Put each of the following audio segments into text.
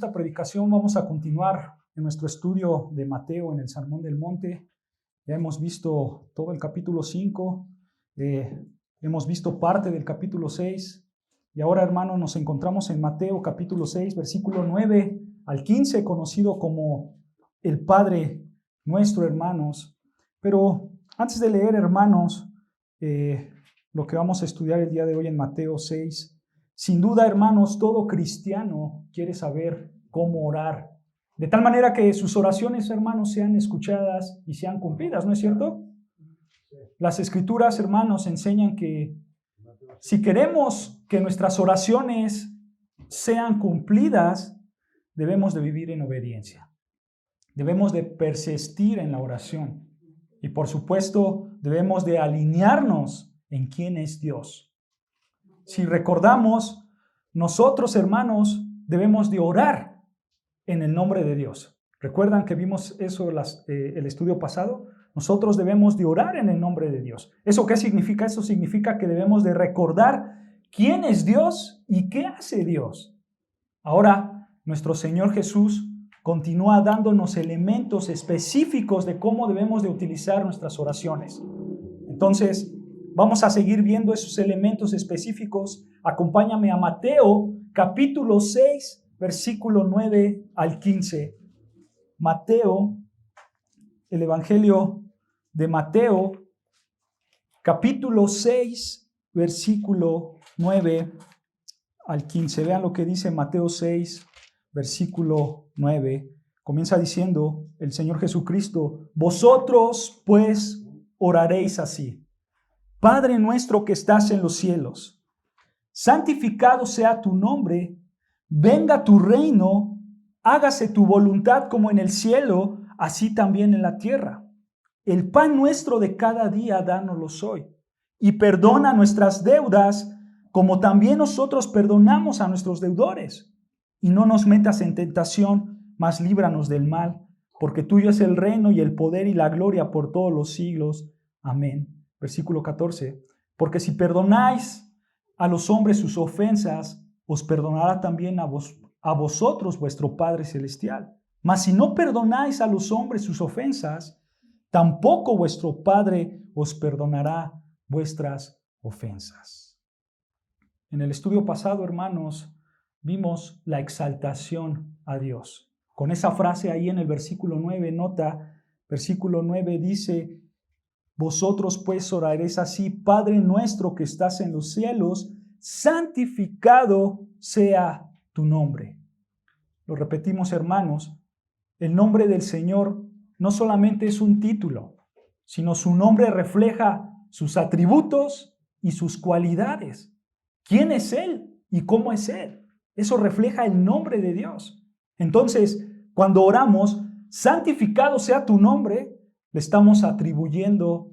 esta predicación vamos a continuar en nuestro estudio de Mateo en el Sermón del Monte. Ya hemos visto todo el capítulo 5, hemos visto parte del capítulo 6 y ahora, hermanos, nos encontramos en Mateo capítulo 6, versículo 9 al 15, conocido como el Padre Nuestro, hermanos. Pero antes de leer, hermanos, lo que vamos a estudiar el día de hoy en Mateo 6, sin duda, hermanos, todo cristiano quiere saber cómo orar, de tal manera que sus oraciones, hermanos, sean escuchadas y sean cumplidas, ¿no es cierto? Las Escrituras, hermanos, enseñan que si queremos que nuestras oraciones sean cumplidas, debemos de vivir en obediencia. Debemos de persistir en la oración. Y por supuesto, debemos de alinearnos en quién es Dios. Si recordamos, nosotros, hermanos, debemos de orar en el nombre de Dios. ¿Recuerdan que vimos eso el estudio pasado? Nosotros debemos de orar en el nombre de Dios. ¿Eso qué significa? Eso significa que debemos de recordar quién es Dios y qué hace Dios. Ahora, nuestro Señor Jesús continúa dándonos elementos específicos de cómo debemos de utilizar nuestras oraciones. Entonces, vamos a seguir viendo esos elementos específicos. Acompáñame a Mateo, capítulo 6, versículo 9 al 15. Mateo, el Evangelio de Mateo, capítulo 6, versículo 9 al 15. Vean lo que dice Mateo 6, versículo 9. Comienza diciendo el Señor Jesucristo: vosotros, pues, oraréis así: Padre nuestro que estás en los cielos, santificado sea tu nombre, venga tu reino, hágase tu voluntad como en el cielo, así también en la tierra. El pan nuestro de cada día, dánoslo hoy, y perdona nuestras deudas, como también nosotros perdonamos a nuestros deudores. Y no nos metas en tentación, mas líbranos del mal, porque tuyo es el reino y el poder y la gloria por todos los siglos. Amén. Versículo 14, porque si perdonáis a los hombres sus ofensas, os perdonará también a vosotros vuestro Padre Celestial. Mas si no perdonáis a los hombres sus ofensas, tampoco vuestro Padre os perdonará vuestras ofensas. En el estudio pasado, hermanos, vimos la exaltación a Dios. Con esa frase ahí en el versículo 9, nota, versículo 9 dice: vosotros pues oraréis así: Padre nuestro que estás en los cielos, santificado sea tu nombre. Lo repetimos, hermanos, el nombre del Señor no solamente es un título, sino su nombre refleja sus atributos y sus cualidades. ¿Quién es Él y cómo es Él? Eso refleja el nombre de Dios. Entonces, cuando oramos, santificado sea tu nombre, le estamos atribuyendo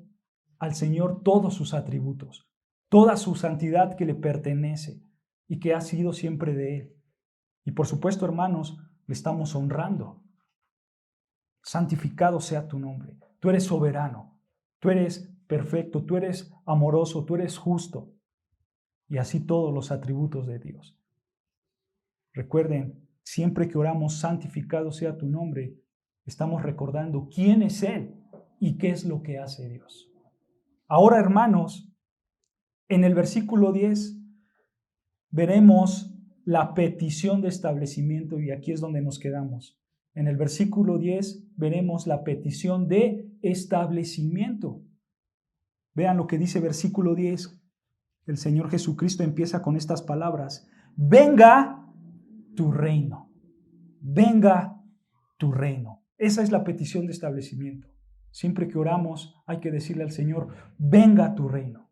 al Señor todos sus atributos, toda su santidad que le pertenece y que ha sido siempre de Él. Y por supuesto, hermanos, le estamos honrando. Santificado sea tu nombre. Tú eres soberano, tú eres perfecto, tú eres amoroso, tú eres justo. Y así todos los atributos de Dios. Recuerden, siempre que oramos, santificado sea tu nombre, estamos recordando quién es Él y qué es lo que hace Dios. Ahora, hermanos, en el versículo 10 veremos la petición de establecimiento y aquí es donde nos quedamos. En el versículo 10 veremos la petición de establecimiento. Vean lo que dice versículo 10. El Señor Jesucristo empieza con estas palabras: venga tu reino, venga tu reino. Esa es la petición de establecimiento. Siempre que oramos hay que decirle al Señor: venga tu reino.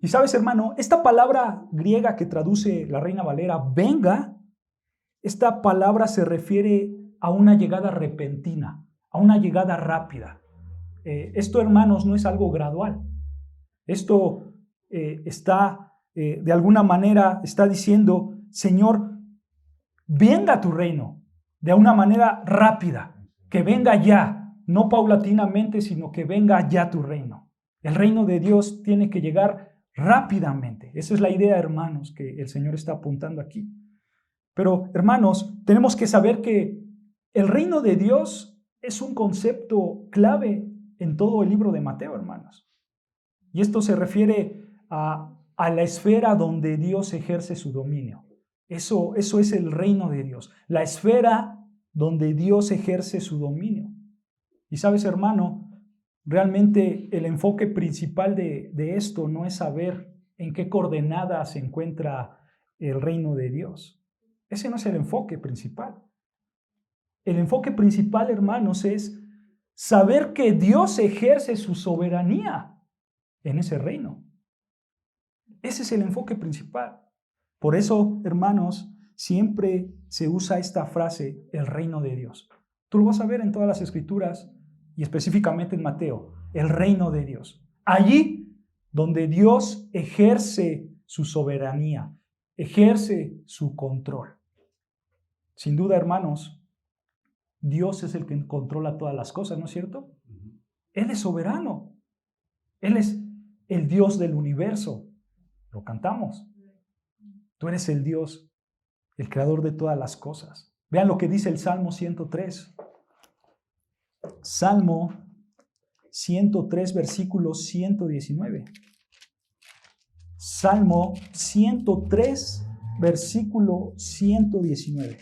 Y sabes, hermano, esta palabra griega que traduce la Reina Valera, venga, esta palabra se refiere a una llegada repentina, a una llegada rápida. Esto, hermanos, no es algo gradual. Esto de alguna manera está diciendo: Señor, venga tu reino de una manera rápida, que venga ya, no paulatinamente, sino que venga ya tu reino. El reino de Dios tiene que llegar rápidamente. Esa es la idea, hermanos, que el Señor está apuntando aquí. Pero, hermanos, tenemos que saber que el reino de Dios es un concepto clave en todo el libro de Mateo, hermanos. Y esto se refiere a la esfera donde Dios ejerce su dominio. Eso es el reino de Dios, la esfera donde Dios ejerce su dominio. Y sabes, hermano, realmente el enfoque principal de esto no es saber en qué coordenada se encuentra el reino de Dios. Ese no es el enfoque principal. El enfoque principal, hermanos, es saber que Dios ejerce su soberanía en ese reino. Ese es el enfoque principal. Por eso, hermanos, siempre se usa esta frase, el reino de Dios. Tú lo vas a ver en todas las escrituras y específicamente en Mateo, el reino de Dios. Allí donde Dios ejerce su soberanía, ejerce su control. Sin duda, hermanos, Dios es el que controla todas las cosas, ¿no es cierto? Él es soberano. Él es el Dios del universo. Lo cantamos. Tú eres el Dios, el creador de todas las cosas. Vean lo que dice el Salmo 103. Salmo 103, versículo 119. Salmo 103, versículo 119.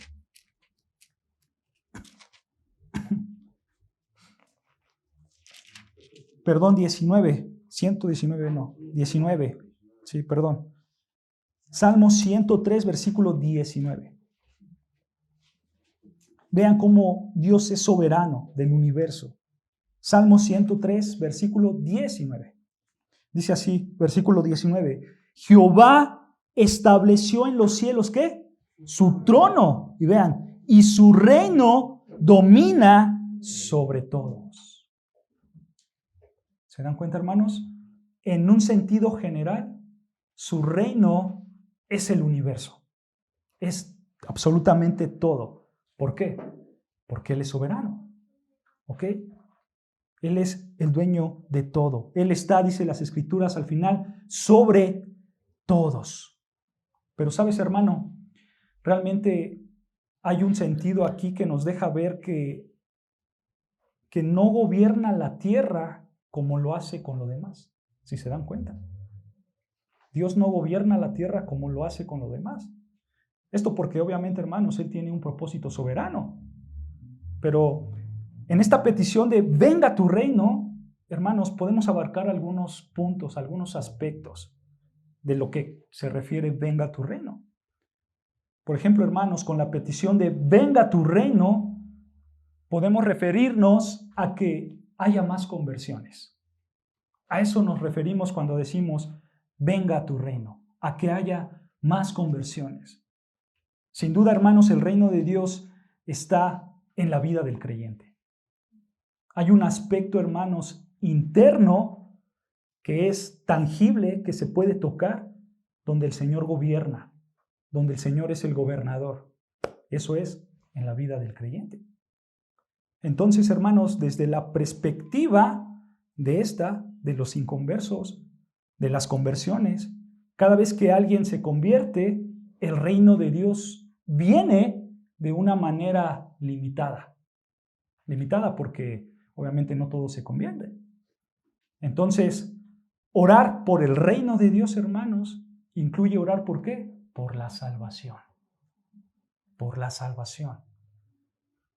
Perdón, 19. 119, no. 19. Sí, perdón. Salmo 103, versículo 19. Vean cómo Dios es soberano del universo. Salmo 103, versículo 19. Dice así, versículo 19. Jehová estableció en los cielos, ¿qué? Su trono. Y vean, y su reino domina sobre todos. ¿Se dan cuenta, hermanos? En un sentido general, su reino es el universo. Es absolutamente todo. ¿Por qué? Porque Él es soberano. ¿Ok? Él es el dueño de todo. Él está, dice las Escrituras al final, sobre todos. Pero sabes, hermano, realmente hay un sentido aquí que nos deja ver que no gobierna la tierra como lo hace con lo demás, si se dan cuenta. Dios no gobierna la tierra como lo hace con lo demás. Esto porque obviamente, hermanos, Él tiene un propósito soberano. Pero en esta petición de venga tu reino, hermanos, podemos abarcar algunos puntos, algunos aspectos de lo que se refiere venga tu reino. Por ejemplo, hermanos, con la petición de venga tu reino, podemos referirnos a que haya más conversiones. A eso nos referimos cuando decimos venga a tu reino, a que haya más conversiones. Sin duda, hermanos, el reino de Dios está en la vida del creyente. Hay un aspecto, hermanos, interno que es tangible, que se puede tocar, donde el Señor gobierna, donde el Señor es el gobernador. Eso es en la vida del creyente. Entonces, hermanos, desde la perspectiva de los inconversos, de las conversiones, cada vez que alguien se convierte, el reino de Dios viene de una manera limitada. Limitada porque obviamente no todos se convierten. Entonces, orar por el reino de Dios, hermanos, incluye orar ¿por qué? Por la salvación. Por la salvación.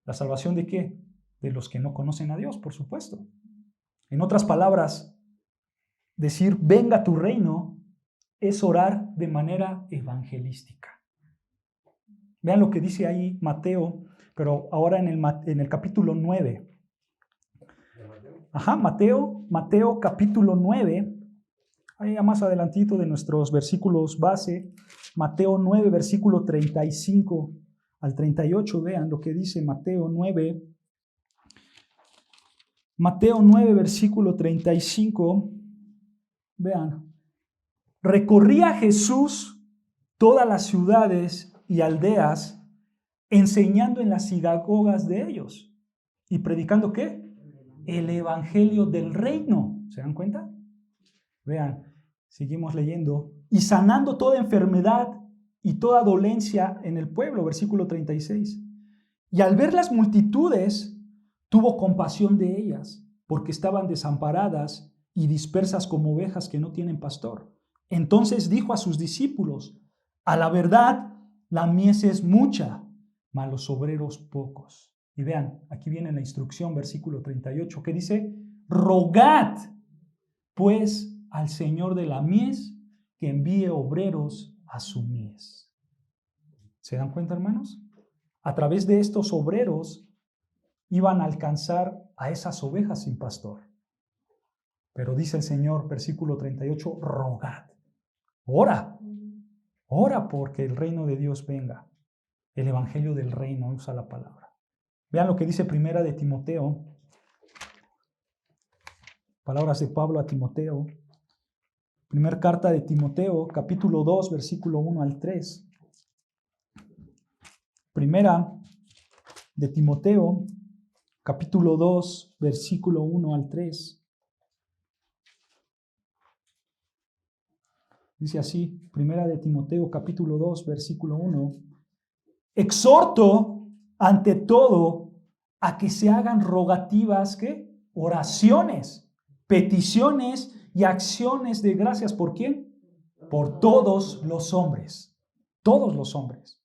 ¿La salvación de qué? De los que no conocen a Dios, por supuesto. En otras palabras, decir venga tu reino es orar de manera evangelística. Vean lo que dice ahí Mateo, pero ahora en el capítulo 9. Mateo capítulo 9, ahí más adelantito de nuestros versículos base, Mateo 9, versículo 35 al 38, vean lo que dice Mateo 9. Mateo 9, versículo 35, vean. Recorría Jesús todas las ciudades y aldeas, enseñando en las sinagogas de ellos y predicando ¿qué? El evangelio del reino. ¿Se dan cuenta? Vean, seguimos leyendo. Y sanando toda enfermedad y toda dolencia en el pueblo, versículo 36. Y al ver las multitudes, tuvo compasión de ellas, porque estaban desamparadas y dispersas como ovejas que no tienen pastor. Entonces dijo a sus discípulos: a la verdad, la mies es mucha, mas los obreros pocos. Y vean, aquí viene la instrucción, versículo 38, que dice: rogad, pues, al Señor de la mies que envíe obreros a su mies. ¿Se dan cuenta, hermanos? A través de estos obreros iban a alcanzar a esas ovejas sin pastor. Pero dice el Señor, versículo 38, rogad. Ora porque el reino de Dios venga. El evangelio del reino, usa la palabra. Vean lo que dice primera de Timoteo. Palabras de Pablo a Timoteo. Primera carta de Timoteo, capítulo 2, versículo 1 al 3. Primera de Timoteo, capítulo 2, versículo 1 al 3. Dice así, Primera de Timoteo, capítulo 2, versículo 1. Exhorto ante todo a que se hagan rogativas, ¿qué? Oraciones, peticiones y acciones de gracias. ¿Por quién? Por todos los hombres. Todos los hombres.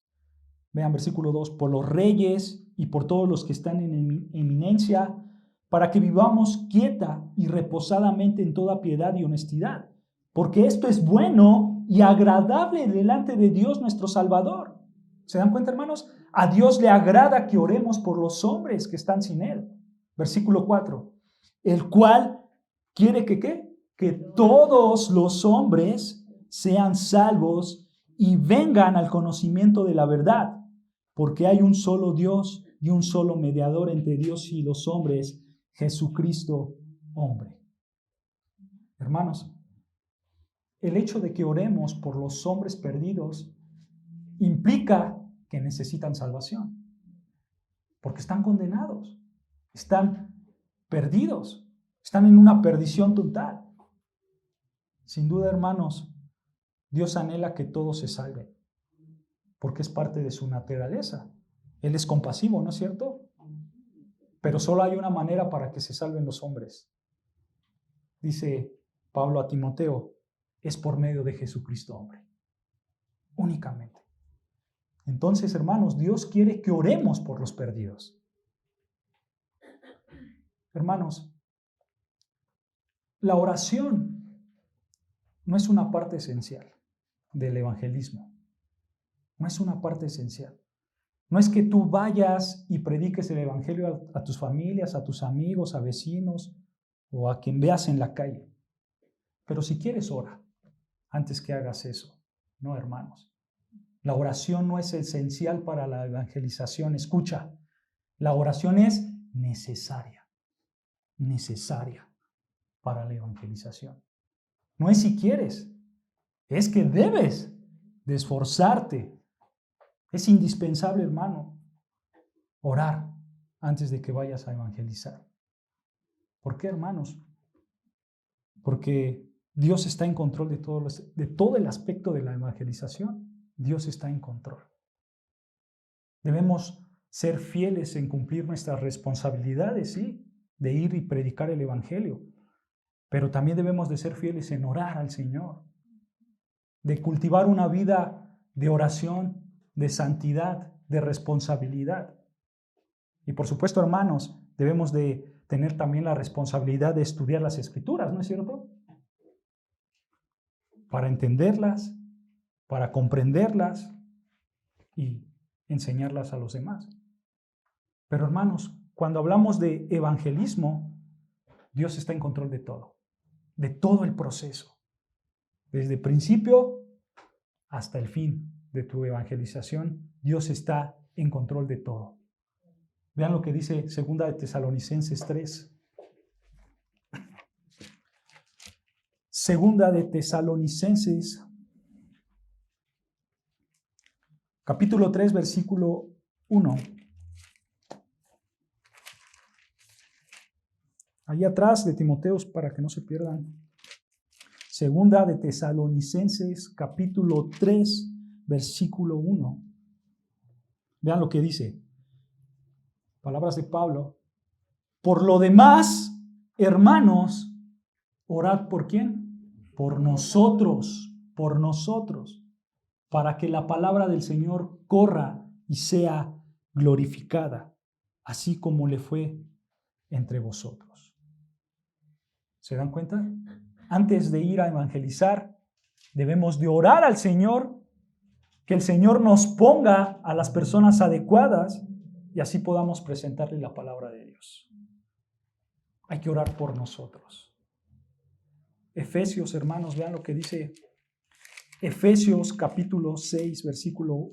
Vean versículo 2. Por los reyes y por todos los que están en eminencia, para que vivamos quieta y reposadamente en toda piedad y honestidad. Porque esto es bueno y agradable delante de Dios nuestro Salvador. ¿Se dan cuenta, hermanos? A Dios le agrada que oremos por los hombres que están sin Él. Versículo 4. El cual quiere que ¿qué? Que todos los hombres sean salvos y vengan al conocimiento de la verdad. Porque hay un solo Dios y un solo mediador entre Dios y los hombres, Jesucristo, hombre. Hermanos, el hecho de que oremos por los hombres perdidos implica que necesitan salvación, porque están condenados, están perdidos, están en una perdición total. Sin duda, hermanos, Dios anhela que todos se salven, porque es parte de su naturaleza. Él es compasivo, ¿no es cierto? Pero solo hay una manera para que se salven los hombres. Dice Pablo a Timoteo, es por medio de Jesucristo, hombre. Únicamente. Entonces, hermanos, Dios quiere que oremos por los perdidos. Hermanos, la oración no es una parte esencial del evangelismo. No es una parte esencial. No es que tú vayas y prediques el evangelio a tus familias, a tus amigos, a vecinos o a quien veas en la calle. Pero si quieres, ora antes que hagas eso. No, hermanos. La oración no es esencial para la evangelización. Escucha, la oración es necesaria para la evangelización. No es si quieres, es que debes de esforzarte. Es indispensable, hermano, orar antes de que vayas a evangelizar. ¿Por qué, hermanos? Porque Dios está en control de todo el aspecto de la evangelización. Dios está en control. Debemos ser fieles en cumplir nuestras responsabilidades, sí, de ir y predicar el evangelio. Pero también debemos de ser fieles en orar al Señor, de cultivar una vida de oración, de santidad, de responsabilidad. Y por supuesto, hermanos, debemos de tener también la responsabilidad de estudiar las Escrituras, ¿no es cierto? Para entenderlas, para comprenderlas y enseñarlas a los demás. Pero hermanos, cuando hablamos de evangelismo, Dios está en control de todo el proceso, desde el principio hasta el fin de tu evangelización. Dios está en control de todo. Vean lo que dice 2 de Tesalonicenses 3. 2 de Tesalonicenses, capítulo 3, versículo 1. Ahí atrás de Timoteos, para que no se pierdan. 2 de Tesalonicenses, capítulo 3, versículo 1. Vean lo que dice. Palabras de Pablo. Por lo demás, hermanos, orad ¿por quién? Por nosotros, para que la palabra del Señor corra y sea glorificada, así como le fue entre vosotros. ¿Se dan cuenta? Antes de ir a evangelizar, debemos de orar al Señor, que el Señor nos ponga a las personas adecuadas y así podamos presentarle la palabra de Dios. Hay que orar por nosotros. Efesios, hermanos, vean lo que dice Efesios capítulo 6, versículo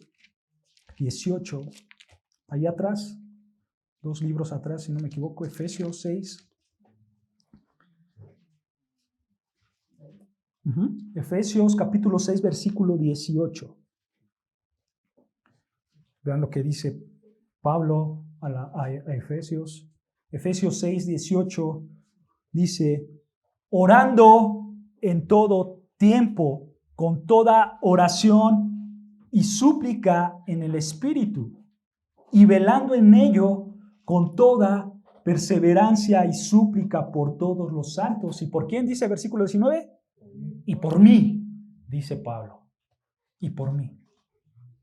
18. Allá atrás, 2 libros atrás, si no me equivoco, Efesios 6. Efesios capítulo 6, versículo 18. Vean lo que dice Pablo a Efesios. Efesios 6, 18 dice, orando en todo tiempo, con toda oración y súplica en el Espíritu, y velando en ello con toda perseverancia y súplica por todos los santos. ¿Y por quién dice versículo 19? Y por mí, dice Pablo, y por mí.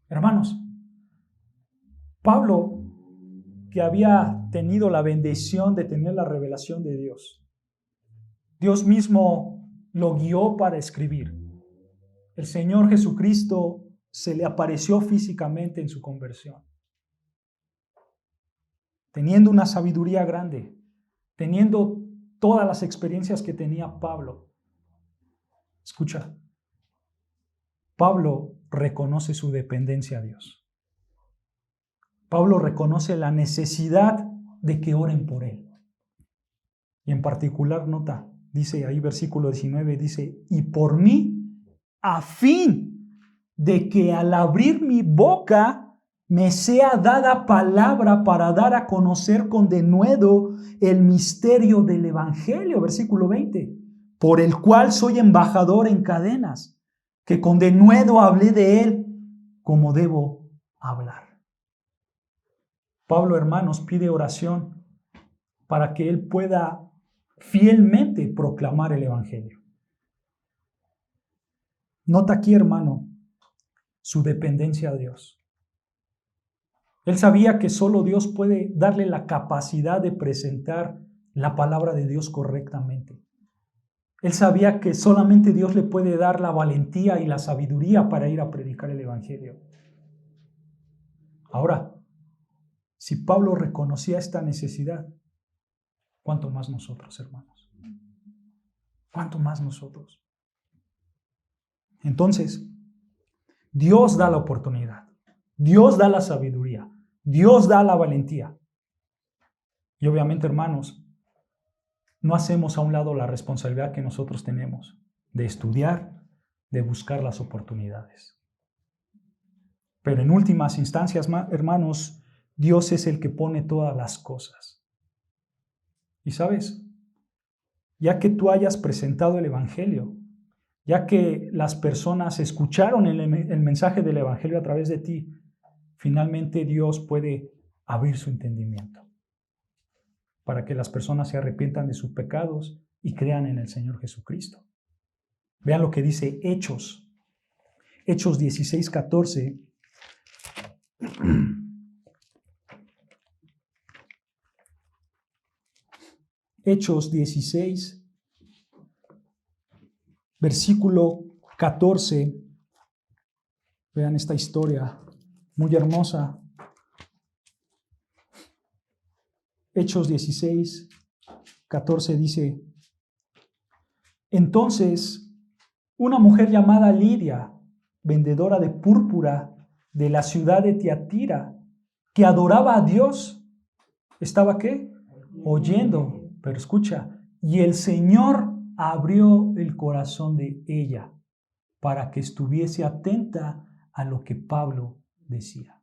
Hermanos, Pablo, que había tenido la bendición de tener la revelación de Dios, Dios mismo lo guió para escribir. El Señor Jesucristo se le apareció físicamente en su conversión. Teniendo una sabiduría grande, teniendo todas las experiencias que tenía Pablo. Escucha, Pablo reconoce su dependencia a Dios. Pablo reconoce la necesidad de que oren por él. Y en particular, nota, dice ahí versículo 19, dice, y por mí, a fin de que al abrir mi boca me sea dada palabra para dar a conocer con denuedo el misterio del Evangelio, versículo 20, por el cual soy embajador en cadenas, que con denuedo hablé de él como debo hablar. Pablo, hermanos, pide oración para que él pueda fielmente proclamar el Evangelio. Nota aquí, hermano, su dependencia a Dios. Él sabía que solo Dios puede darle la capacidad de presentar la palabra de Dios correctamente. Él sabía que solamente Dios le puede dar la valentía y la sabiduría para ir a predicar el Evangelio. Ahora, si Pablo reconocía esta necesidad, ¿cuánto más nosotros, hermanos? ¿Cuánto más nosotros? Entonces, Dios da la oportunidad, Dios da la sabiduría, Dios da la valentía. Y obviamente, hermanos, no hacemos a un lado la responsabilidad que nosotros tenemos de estudiar, de buscar las oportunidades. Pero en últimas instancias, hermanos, Dios es el que pone todas las cosas. Y sabes, ya que tú hayas presentado el Evangelio, ya que las personas escucharon el mensaje del Evangelio a través de ti, finalmente Dios puede abrir su entendimiento para que las personas se arrepientan de sus pecados y crean en el Señor Jesucristo. Vean lo que dice Hechos 16, 14. Hechos 16, versículo 14. Vean esta historia muy hermosa. Hechos 16, 14 dice, entonces una mujer llamada Lidia, vendedora de púrpura de la ciudad de Tiatira, que adoraba a Dios, ¿estaba qué? Oyendo. Pero escucha, y el Señor abrió el corazón de ella para que estuviese atenta a lo que Pablo decía.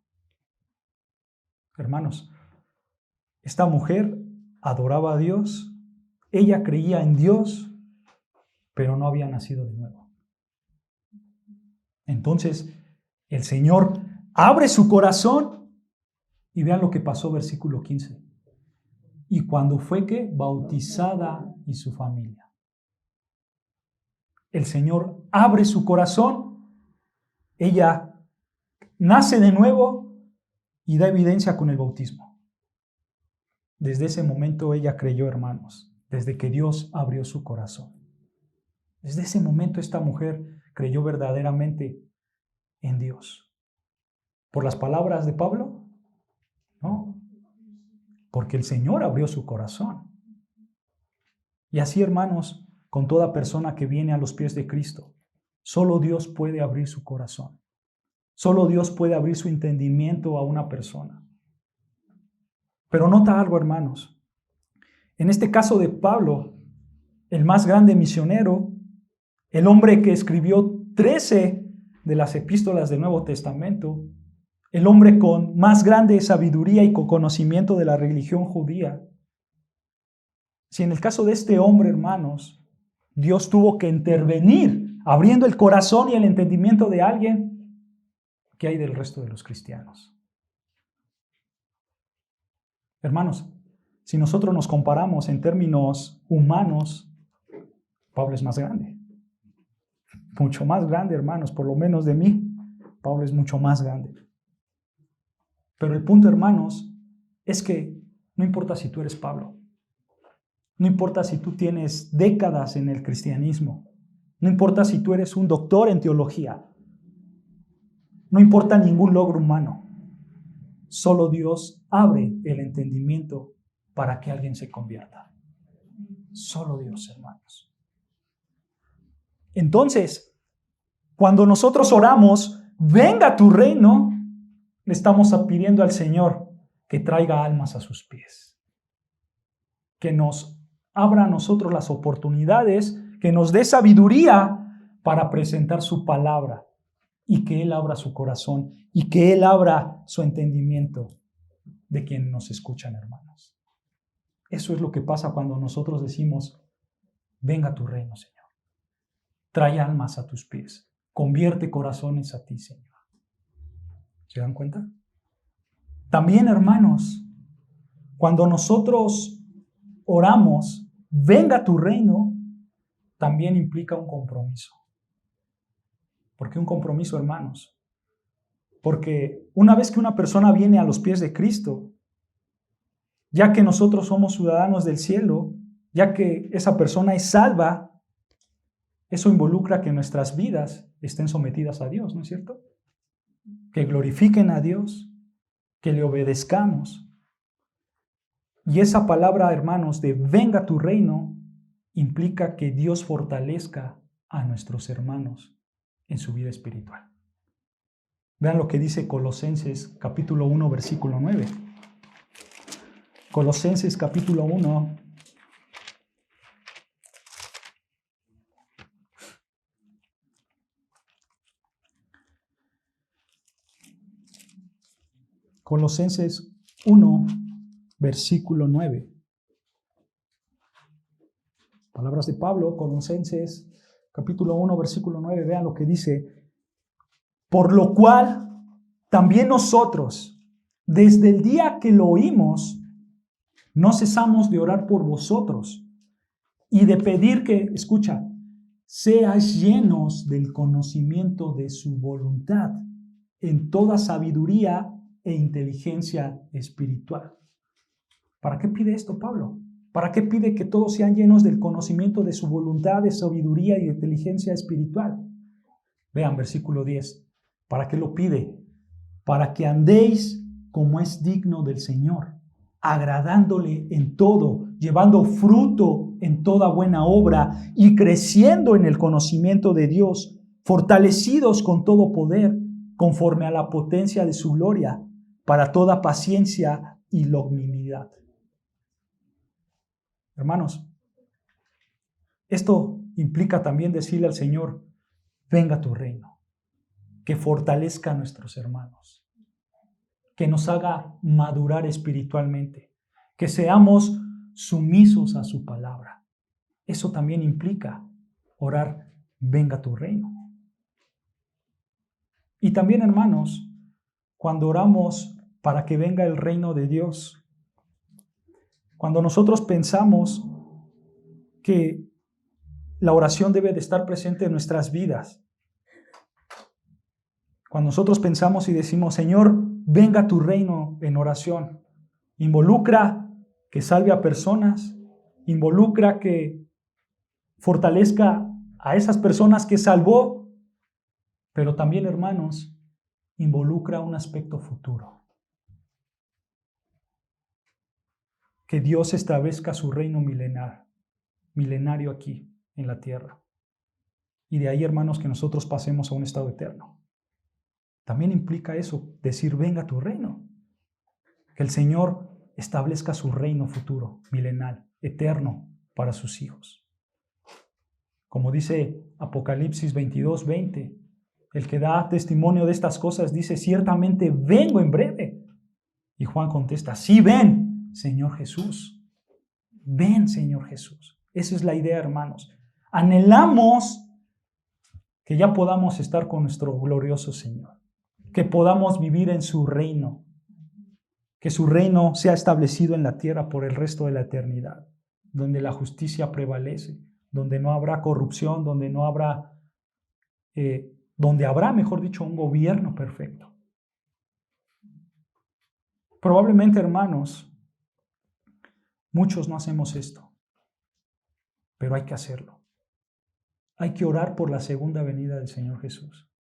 Hermanos, esta mujer adoraba a Dios, ella creía en Dios, pero no había nacido de nuevo. Entonces, El Señor abre su corazón y vean lo que pasó, versículo 15. Y cuando fue que bautizada y su familia. El Señor abre su corazón, ella nace de nuevo y da evidencia con el bautismo. Desde ese momento ella creyó, hermanos, desde que Dios abrió su corazón. Desde ese momento esta mujer creyó verdaderamente en Dios. ¿Por las palabras de Pablo? No, porque el Señor abrió su corazón. Y así, hermanos, con toda persona que viene a los pies de Cristo, solo Dios puede abrir su corazón. Solo Dios puede abrir su entendimiento a una persona. Pero nota algo, hermanos. En este caso de Pablo, el más grande misionero, el hombre que escribió 13 de las epístolas del Nuevo Testamento, el hombre con más grande sabiduría y con conocimiento de la religión judía. Si en el caso de este hombre, hermanos, Dios tuvo que intervenir abriendo el corazón y el entendimiento de alguien, ¿qué hay del resto de los cristianos? Hermanos, si nosotros nos comparamos en términos humanos, Pablo es más grande. Mucho más grande, hermanos, por lo menos de mí, Pablo es mucho más grande. Pero el punto, hermanos, es que no importa si tú eres Pablo, no importa si tú tienes décadas en el cristianismo, no importa si tú eres un doctor en teología, no importa ningún logro humano, solo Dios abre el entendimiento para que alguien se convierta. Solo Dios, hermanos. Entonces, cuando nosotros oramos, venga tu reino, le estamos pidiendo al Señor que traiga almas a sus pies, que nos abra a nosotros las oportunidades, que nos dé sabiduría para presentar su palabra y que Él abra su corazón y que Él abra su entendimiento de quienes nos escuchan, hermanos. Eso es lo que pasa cuando nosotros decimos, venga tu reino, Señor. Trae almas a tus pies. Convierte corazones a ti, Señor. ¿Se dan cuenta? También, hermanos, cuando nosotros oramos, venga tu reino, también implica un compromiso. ¿Por qué un compromiso, hermanos? Porque una vez que una persona viene a los pies de Cristo, ya que nosotros somos ciudadanos del cielo, ya que esa persona es salva, eso involucra que nuestras vidas estén sometidas a Dios, ¿no es cierto? Que glorifiquen a Dios, que le obedezcamos. Y esa palabra, hermanos, de venga tu reino, implica que Dios fortalezca a nuestros hermanos en su vida espiritual. Vean lo que dice Colosenses capítulo 1, versículo 9. Colosenses capítulo 1. Colosenses 1, versículo 9. Palabras de Pablo, Colosenses capítulo 1, versículo 9. Vean lo que dice. Por lo cual, también nosotros, desde el día que lo oímos, no cesamos de orar por vosotros y de pedir que, escucha, seáis llenos del conocimiento de su voluntad en toda sabiduría e inteligencia espiritual. ¿Para qué pide esto Pablo? ¿Para qué pide que todos sean llenos del conocimiento de su voluntad, de sabiduría y de inteligencia espiritual? Vean, versículo 10. ¿Para qué lo pide? Para que andéis como es digno del Señor, agradándole en todo, llevando fruto en toda buena obra y creciendo en el conocimiento de Dios, fortalecidos con todo poder, conforme a la potencia de su gloria, para toda paciencia y longanimidad. Hermanos, esto implica también decirle al Señor, venga tu reino, que fortalezca a nuestros hermanos, que nos haga madurar espiritualmente, que seamos sumisos a su palabra. Eso también implica orar, venga tu reino. Y también, hermanos, cuando oramos para que venga el reino de Dios, cuando nosotros pensamos que la oración debe de estar presente en nuestras vidas, cuando nosotros pensamos y decimos, Señor, venga tu reino en oración, involucra que salve a personas, involucra que fortalezca a esas personas que salvó, pero también, hermanos, involucra un aspecto futuro. Que Dios establezca su reino milenario aquí en la tierra. Y de ahí, hermanos, que nosotros pasemos a un estado eterno. También implica eso, decir, venga tu reino. Que el Señor establezca su reino futuro, milenario, eterno para sus hijos. Como dice Apocalipsis 22:20, el que da testimonio de estas cosas dice, ciertamente vengo en breve. Y Juan contesta, sí, ven, Señor Jesús. Ven, Señor Jesús. Esa es la idea, hermanos. Anhelamos que ya podamos estar con nuestro glorioso Señor, que podamos vivir en su reino, que su reino sea establecido en la tierra por el resto de la eternidad, donde la justicia prevalece, donde no habrá corrupción, donde habrá, mejor dicho, un gobierno perfecto. Probablemente, hermanos, muchos no hacemos esto, pero hay que hacerlo. Hay que orar por la segunda venida del Señor Jesús.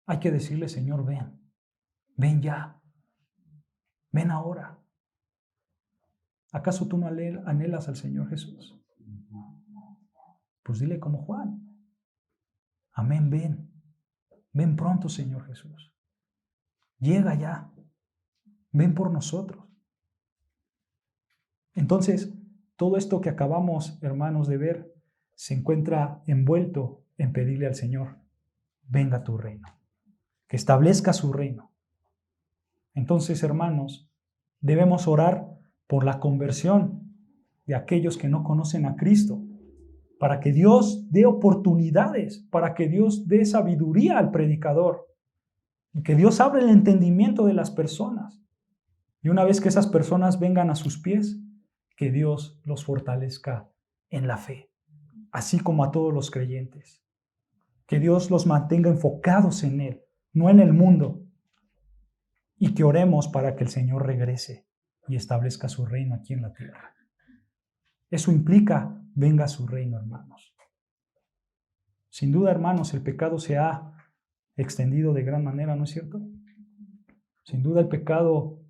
Hay que decirle, Señor, ven ya, ven ahora. ¿Acaso tú no anhelas al Señor Jesús? Pues dile como Juan, amén, ven pronto, Señor Jesús. Llega ya, ven por nosotros. Entonces, todo esto que acabamos, hermanos, de ver, se encuentra envuelto en pedirle al Señor, venga tu reino, que establezca su reino. Entonces, hermanos, debemos orar por la conversión de aquellos que no conocen a Cristo, para que Dios dé oportunidades, para que Dios dé sabiduría al predicador, y que Dios abra el entendimiento de las personas. Y una vez que esas personas vengan a sus pies, que Dios los fortalezca en la fe, así como a todos los creyentes. Que Dios los mantenga enfocados en Él, no en el mundo. Y que oremos para que el Señor regrese y establezca su reino aquí en la tierra. Eso implica, venga su reino, hermanos. Sin duda, hermanos, el pecado se ha extendido de gran manera, ¿no es cierto? Sin duda el pecado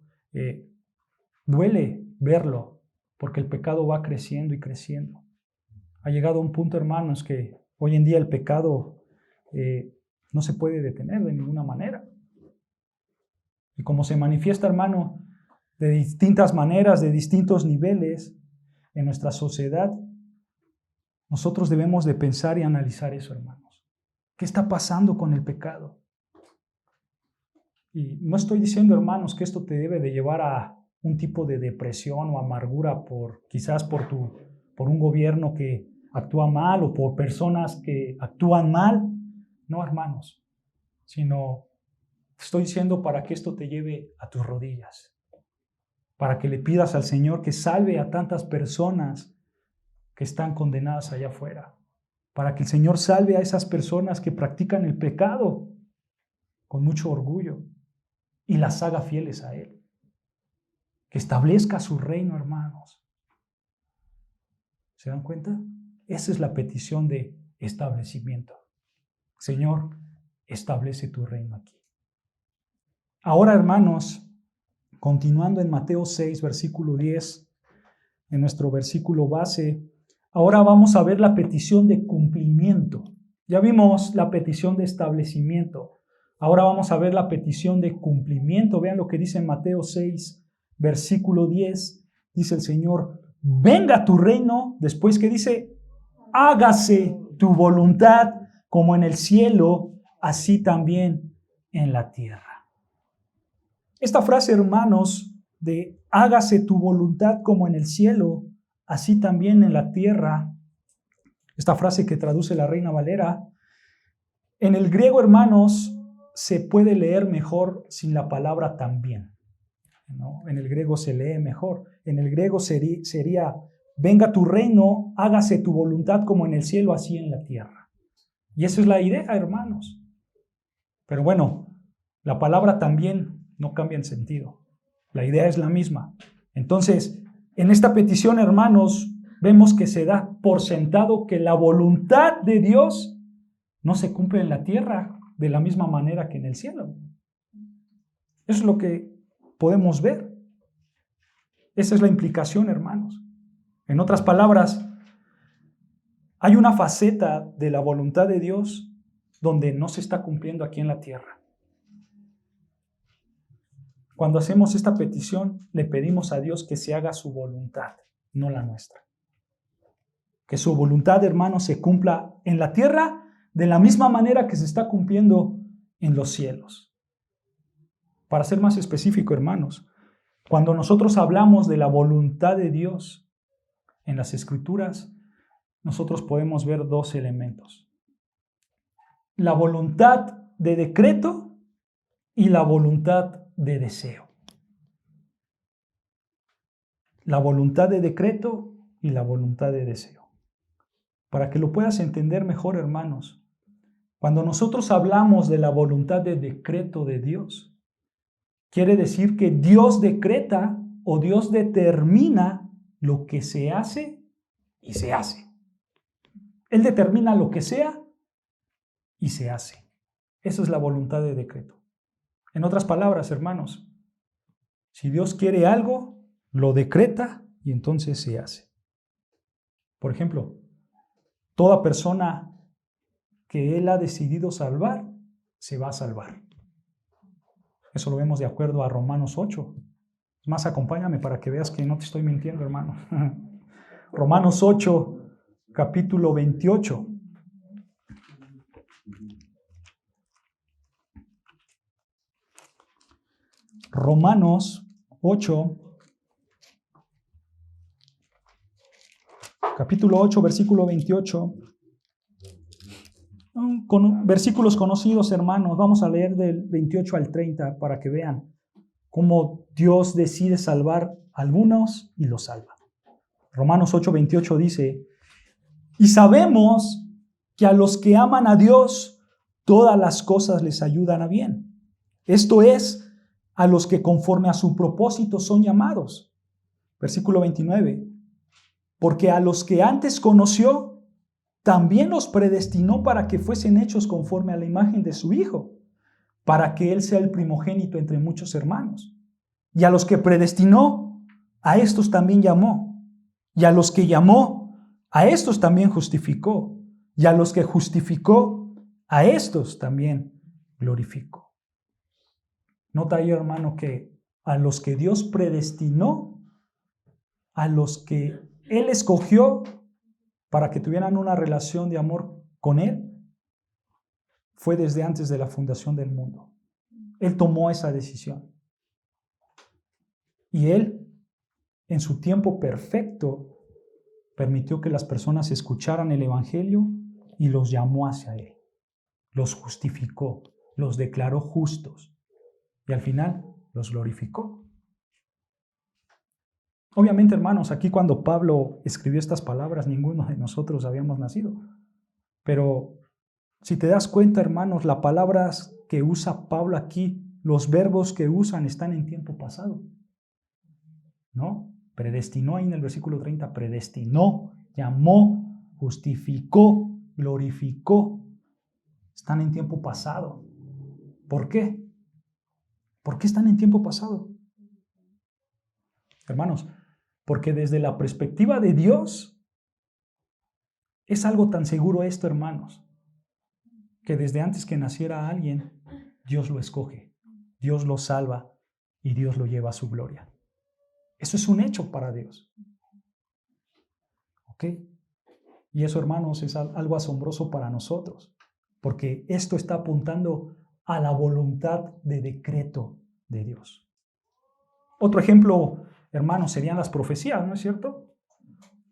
duele verlo, porque el pecado va creciendo y creciendo. Ha llegado a un punto, hermanos, que hoy en día el pecado no se puede detener de ninguna manera. Y como se manifiesta, hermano, de distintas maneras, de distintos niveles en nuestra sociedad, nosotros debemos de pensar y analizar eso, hermanos. ¿Qué está pasando con el pecado? Y no estoy diciendo, hermanos, que esto te debe de llevar a un tipo de depresión o amargura quizás por un gobierno que actúa mal o por personas que actúan mal. No, hermanos, sino estoy diciendo para que esto te lleve a tus rodillas, para que le pidas al Señor que salve a tantas personas que están condenadas allá afuera, para que el Señor salve a esas personas que practican el pecado con mucho orgullo y las haga fieles a Él. Que establezca su reino, hermanos. ¿Se dan cuenta? Esa es la petición de establecimiento. Señor, establece tu reino aquí. Ahora, hermanos, continuando en Mateo 6, versículo 10, en nuestro versículo base, ahora vamos a ver la petición de cumplimiento. Ya vimos la petición de establecimiento. Ahora vamos a ver la petición de cumplimiento. Vean lo que dice en Mateo 6, versículo 10. Dice el Señor, venga tu reino. Después que dice, hágase tu voluntad como en el cielo, así también en la tierra. Esta frase, hermanos, de hágase tu voluntad como en el cielo, así también en la tierra, esta frase que traduce la Reina Valera, en el griego, hermanos, se puede leer mejor sin la palabra también, ¿no? En el griego se lee mejor. En el griego sería, venga tu reino, hágase tu voluntad como en el cielo, así en la tierra. Y esa es la idea, hermanos. Pero bueno, la palabra también no cambia en sentido. La idea es la misma. Entonces, en esta petición, hermanos, vemos que se da por sentado que la voluntad de Dios no se cumple en la tierra de la misma manera que en el cielo. Eso es lo que podemos ver. Esa es la implicación, hermanos. En otras palabras, hay una faceta de la voluntad de Dios donde no se está cumpliendo aquí en la tierra. Cuando hacemos esta petición, le pedimos a Dios que se haga su voluntad, no la nuestra. Que su voluntad, hermanos, se cumpla en la tierra de la misma manera que se está cumpliendo en los cielos. Para ser más específico, hermanos, cuando nosotros hablamos de la voluntad de Dios en las Escrituras, nosotros podemos ver dos elementos. La voluntad de decreto y la voluntad de deseo. La voluntad de decreto y la voluntad de deseo. Para que lo puedas entender mejor, hermanos, cuando nosotros hablamos de la voluntad de decreto de Dios, quiere decir que Dios decreta o Dios determina lo que se hace y se hace. Él determina lo que sea y se hace. Esa es la voluntad de decreto. En otras palabras, hermanos, si Dios quiere algo, lo decreta y entonces se hace. Por ejemplo, toda persona que Él ha decidido salvar, se va a salvar. Eso lo vemos de acuerdo a Romanos 8. Es más, acompáñame para que veas que no te estoy mintiendo, hermano. Romanos 8, capítulo 28. Romanos 8, capítulo 8, versículo 28. Con versículos conocidos, hermanos. Vamos a leer del 28 al 30 para que vean cómo Dios decide salvar a algunos y los salva. Romanos 8, 28 dice: y sabemos que a los que aman a Dios, todas las cosas les ayudan a bien. Esto es, a los que conforme a su propósito son llamados. Versículo 29. Porque a los que antes conoció, también los predestinó para que fuesen hechos conforme a la imagen de su Hijo, para que Él sea el primogénito entre muchos hermanos. Y a los que predestinó, a estos también llamó. Y a los que llamó, a estos también justificó. Y a los que justificó, a estos también glorificó. Nota ahí, hermano, que a los que Dios predestinó, a los que Él escogió para que tuvieran una relación de amor con Él, fue desde antes de la fundación del mundo. Él tomó esa decisión. Y Él, en su tiempo perfecto, permitió que las personas escucharan el Evangelio y los llamó hacia Él. Los justificó, los declaró justos. Y al final los glorificó. Obviamente, hermanos, aquí cuando Pablo escribió estas palabras, ninguno de nosotros habíamos nacido. Pero si te das cuenta, hermanos, las palabras que usa Pablo aquí, los verbos que usan están en tiempo pasado. ¿No? Predestinó ahí en el versículo 30, predestinó, llamó, justificó, glorificó. Están en tiempo pasado. ¿Por qué? ¿Por qué están en tiempo pasado? Hermanos, porque desde la perspectiva de Dios, es algo tan seguro esto, hermanos, que desde antes que naciera alguien, Dios lo escoge, Dios lo salva y Dios lo lleva a su gloria. Eso es un hecho para Dios. ¿Ok? Y eso, hermanos, es algo asombroso para nosotros, porque esto está apuntando a la voluntad de decreto de Dios. Otro ejemplo, hermanos, serían las profecías, ¿no es cierto?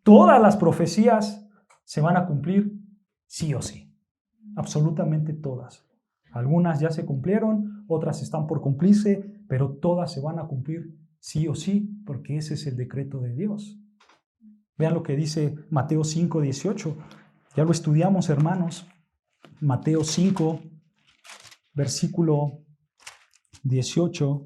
Todas las profecías se van a cumplir sí o sí, absolutamente todas. Algunas ya se cumplieron, otras están por cumplirse, pero todas se van a cumplir sí o sí, porque ese es el decreto de Dios. Vean lo que dice Mateo 5:18. Ya lo estudiamos, hermanos. Mateo 5, versículo 18.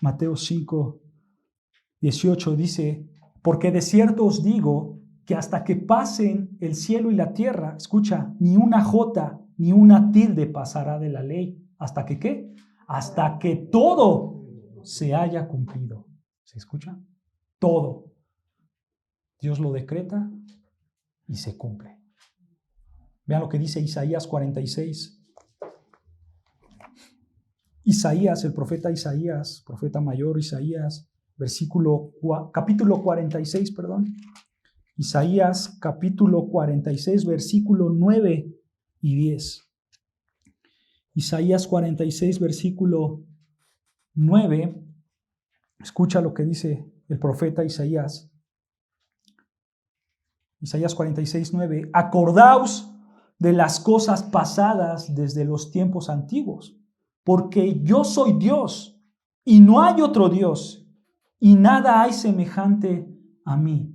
Mateo 5:18 dice: porque de cierto os digo que hasta que pasen el cielo y la tierra, escucha, ni una jota ni una tilde pasará de la ley. ¿Hasta que qué? Hasta que todo se haya cumplido. ¿Se escucha? Todo. Dios lo decreta y se cumple. Vean lo que dice Isaías 46. Isaías, el profeta Isaías, profeta mayor Isaías, capítulo 46, perdón. Isaías capítulo 46, versículo 9 y 10. Isaías 46, versículo 9. Escucha lo que dice el profeta Isaías. Isaías 46, 9. Acordaos de las cosas pasadas desde los tiempos antiguos, porque yo soy Dios y no hay otro Dios, y nada hay semejante a mí.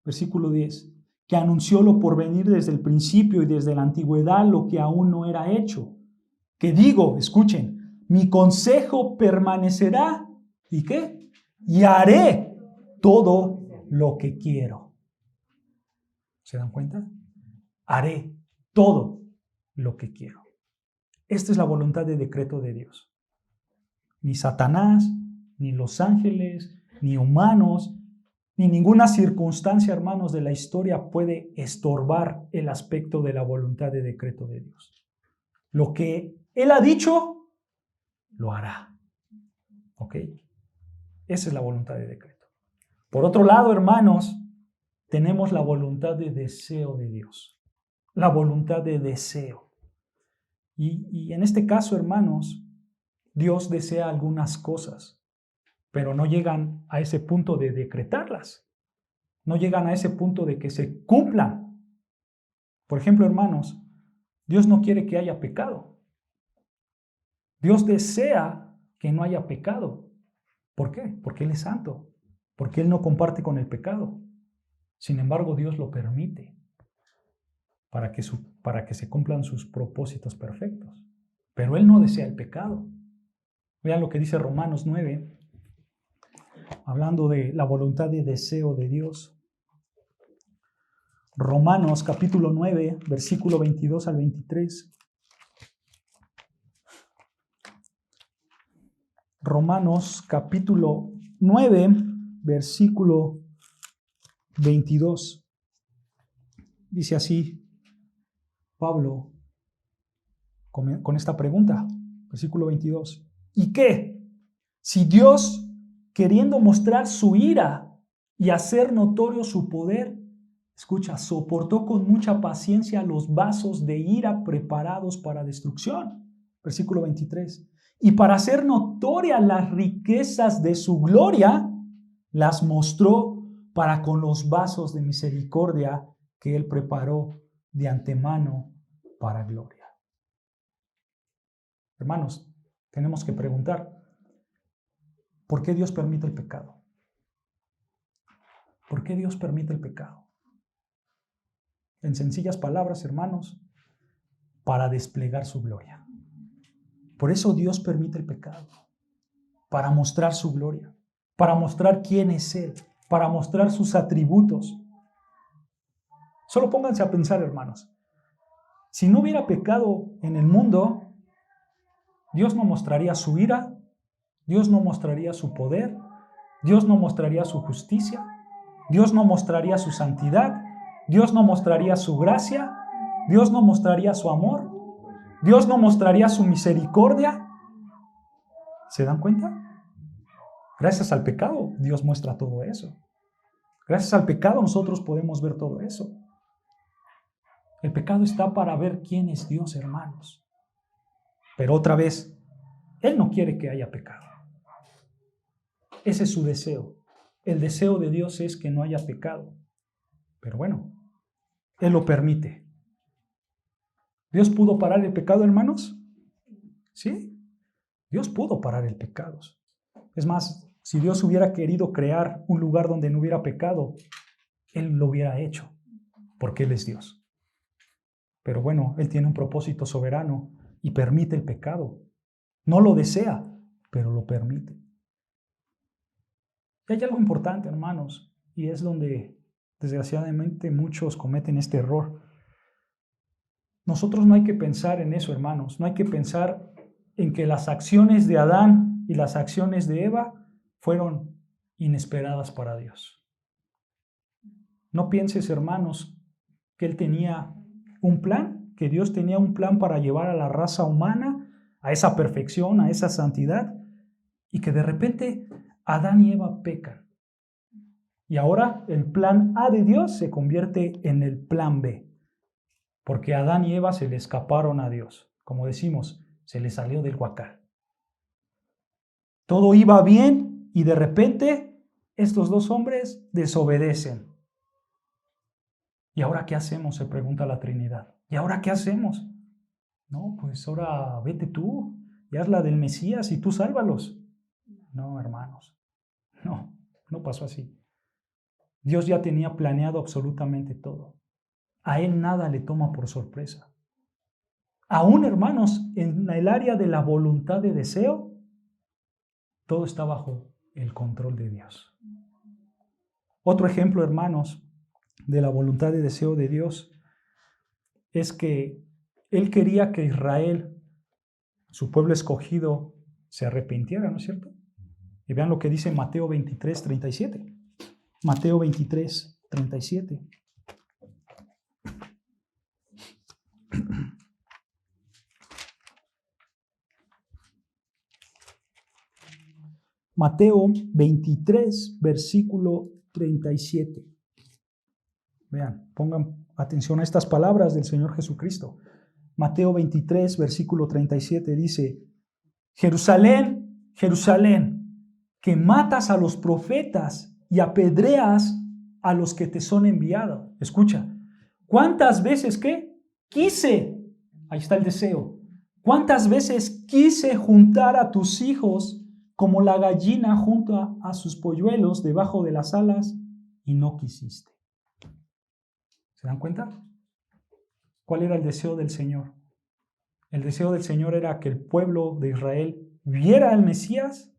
Versículo 10. Que anunció lo por venir desde el principio y desde la antigüedad lo que aún no era hecho. Que digo, escuchen, mi consejo permanecerá, ¿y qué? Y haré todo lo que quiero. ¿Se dan cuenta? Haré todo lo que quiero. Esta es la voluntad de decreto de Dios. Ni Satanás, ni los ángeles, ni humanos, ni ninguna circunstancia, hermanos, de la historia puede estorbar el aspecto de la voluntad de decreto de Dios. Lo que Él ha dicho, lo hará. ¿Ok? Esa es la voluntad de decreto. Por otro lado, hermanos, tenemos la voluntad de deseo de Dios. La voluntad de deseo. Y en este caso, hermanos, Dios desea algunas cosas, pero no llegan a ese punto de decretarlas. No llegan a ese punto de que se cumplan. Por ejemplo, hermanos, Dios no quiere que haya pecado. Dios desea que no haya pecado. ¿Por qué? Porque Él es santo. Porque Él no comparte con el pecado. Sin embargo, Dios lo permite para que se cumplan sus propósitos perfectos. Pero Él no desea el pecado. Vean lo que dice Romanos 9, hablando de la voluntad de deseo de Dios. Romanos capítulo 9, versículo 22 al 23. Romanos capítulo 9, versículo 22. Dice así Pablo con esta pregunta, versículo 22. ¿Y qué? Si Dios, queriendo mostrar su ira y hacer notorio su poder, escucha, soportó con mucha paciencia los vasos de ira preparados para destrucción. Versículo 23. Y para hacer notorias las riquezas de su gloria, las mostró para con los vasos de misericordia que Él preparó de antemano para gloria. Hermanos, tenemos que preguntar, ¿por qué Dios permite el pecado? ¿Por qué Dios permite el pecado? En sencillas palabras, hermanos, para desplegar su gloria. Por eso Dios permite el pecado, para mostrar su gloria, para mostrar quién es Él, para mostrar sus atributos. Solo pónganse a pensar, hermanos, si no hubiera pecado en el mundo, Dios no mostraría su ira, Dios no mostraría su poder, Dios no mostraría su justicia, Dios no mostraría su santidad, Dios no mostraría su gracia, Dios no mostraría su amor, Dios no mostraría su misericordia. ¿Se dan cuenta? Gracias al pecado, Dios muestra todo eso. Gracias al pecado nosotros podemos ver todo eso. El pecado está para ver quién es Dios, hermanos. Pero otra vez, Él no quiere que haya pecado. Ese es su deseo. El deseo de Dios es que no haya pecado. Pero bueno, Él lo permite. ¿Dios pudo parar el pecado, hermanos? Sí, Dios pudo parar el pecado. Es más, si Dios hubiera querido crear un lugar donde no hubiera pecado, Él lo hubiera hecho, porque Él es Dios. Pero bueno, Él tiene un propósito soberano y permite el pecado. No lo desea, pero lo permite. Y hay algo importante, hermanos, y es donde desgraciadamente muchos cometen este error. Nosotros no hay que pensar en eso, hermanos. No hay que pensar en que las acciones de Adán y las acciones de Eva fueron inesperadas para Dios. No pienses, hermanos, que Él tenía un plan, que Dios tenía un plan para llevar a la raza humana a esa perfección, a esa santidad, y que de repente Adán y Eva pecan. Y ahora el plan A de Dios se convierte en el plan B, porque Adán y Eva se le escaparon a Dios. Como decimos, se le salió del huacal. Todo iba bien y de repente estos dos hombres desobedecen. ¿Y ahora qué hacemos?, se pregunta la Trinidad. ¿Y ahora qué hacemos? No, pues ahora vete tú y haz la del Mesías y tú sálvalos. No, hermanos, no pasó así. Dios ya tenía planeado absolutamente todo. A Él nada le toma por sorpresa. Aún, hermanos, en el área de la voluntad de deseo, todo está bajo el control de Dios. Otro ejemplo, hermanos, de la voluntad de deseo de Dios es que Él quería que Israel, su pueblo escogido, se arrepintiera, ¿no es cierto? Y vean lo que dice Mateo 23, 37. Mateo 23, 37. Mateo 23, versículo 37. Vean, pongan atención a estas palabras del Señor Jesucristo. Mateo 23, versículo 37 dice: Jerusalén, Jerusalén, que matas a los profetas y apedreas a los que te son enviados. Escucha, ¿cuántas veces quise? Ahí está el deseo. ¿Cuántas veces quise juntar a tus hijos como la gallina junta a sus polluelos debajo de las alas y no quisiste? ¿Se dan cuenta? ¿Cuál era el deseo del Señor? El deseo del Señor era que el pueblo de Israel viera al Mesías,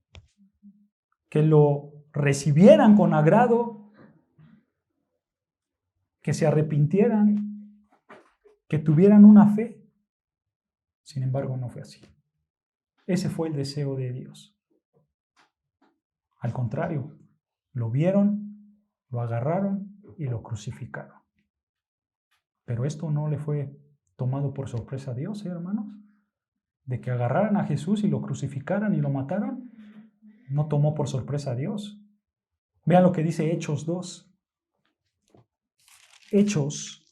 que lo recibieran con agrado, que se arrepintieran, que tuvieran una fe. Sin embargo, no fue así. Ese fue el deseo de Dios. Al contrario, lo vieron, lo agarraron y lo crucificaron. Pero esto no le fue tomado por sorpresa a Dios, hermanos. De que agarraran a Jesús y lo crucificaran y lo mataron, no tomó por sorpresa a Dios. Vean lo que dice Hechos 2. Hechos,